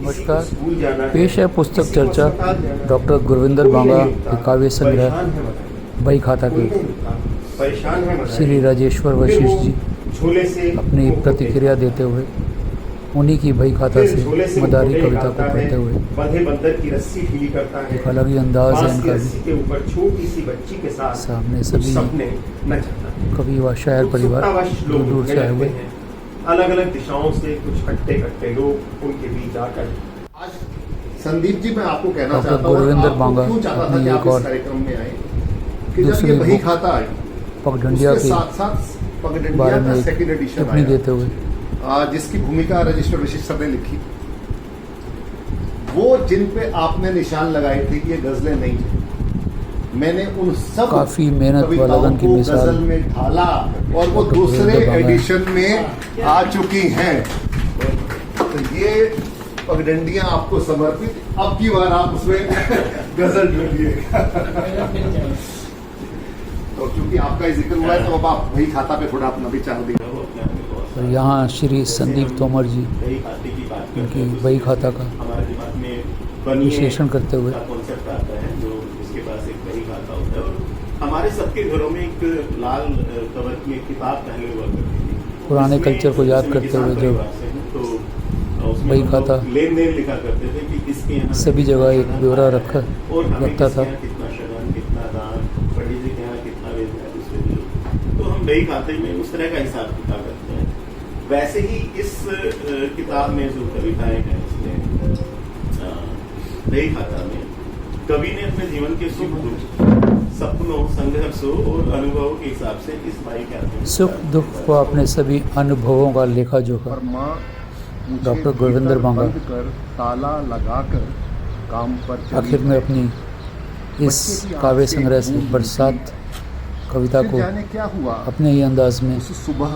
नमस्कार। पेश है पुस्तक चर्चा डॉक्टर गुरविंदर बांगा के काव्य संग्रह बही खाता के श्री राजेश्वर वशिष्ठ जी अपनी प्रतिक्रिया देते हुए उन्हीं की बही खाता से मदारी कविता को पढ़ते हुए एक अलग ही अंदाज है इनका भी। सामने सभी कवि व शायर परिवार दूर दूर से आए हुए अलग अलग दिशाओं से कुछ कट्टे कट्टे लोग उनके बीच आकर। आज संदीप जी मैं आपको कहना चाहता हूँ गुरविंदर बांगा अपनी एक और कार्यक्रम में आए कि जब ये बही खाता आई पगडंडिया के साथ साथ बारे में सेकंड एडिशन टिप्पणी देते हुए जिसकी भूमिका राजेश्वर वशिष्ठ सर ने लिखी, वो जिन पे आपने निशान लगाए थे कि ये गजलें नहीं है, मैंने उन सब काफी मेहनत व लगन की मिसाल गजल में ढाला और वो दूसरे एडिशन में आ चुकी हैं। तो ये पगडंडियां आपको समर्पित, अब की बार आप उसमें गजल ढूंढिएगा। तो क्योंकि आपका ही जिक्र हुआ है तो अब आप वही खाता पे थोड़ा अपना विचार दीजिए। और यहाँ श्री संदीप तोमर जी उनकी बही खाता का विश्लेषण करते हुए हमारे सबके घरों में एक लाल कवर की एक किताब पहले हुआ करती थी, पुराने कल्चर को याद करते हुए जो बही खाता लेन देन लिखा करते थे कि किसके यहाँ सभी जगह एक ब्यौरा रखता था। कितना शगन कितना दान, पंडित जी के यहाँ कितना वेद है दूसरे लोग, तो हम बही खाते में उस तरह का हिसाब किताब करते हैं। वैसे ही इस किताब में जो कविताएं हैं इसमें बही खाता में कवि ने अपने जीवन के सुख दुख, सपनों, संघर्षों और अनुभवों के हिसाब से इस बही खाते सुख दुख को अपने सभी अनुभवों का लेखा जोखा डॉक्टर गुरविंदर बांगा ताला लगाकर काम पर आखिर में अपनी इस काव्य संग्रह से बरसात कविता को क्या हुआ अपने ही अंदाज में सुबह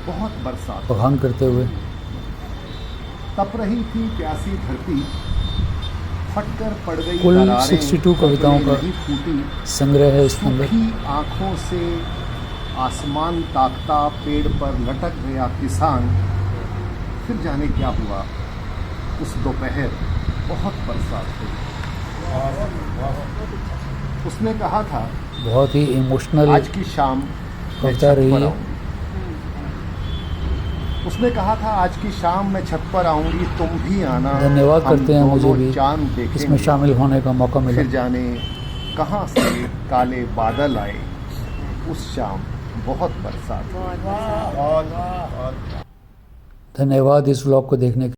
बहुत बरसात बखान करते हुए तप रही थी प्यासी धरती, फटकर पड़ गई कुल 62 कविताओं का संग्रह है इस अंदर। आंखों से आसमान ताकता पेड़ पर लटक गया किसान, फिर जाने क्या हुआ उस दोपहर बहुत बरसात हुई। उसने कहा था बहुत ही इमोशनल आज की शाम कविता रही है। उसने कहा था आज की शाम मैं छत पर आऊंगी, तुम भी आना। धन्यवाद करते हैं मुझे भी चांद इसमें शामिल होने का मौका मिला। फिर जाने कहां से काले बादल आए, उस शाम बहुत बरसात। धन्यवाद इस व्लॉग को देखने के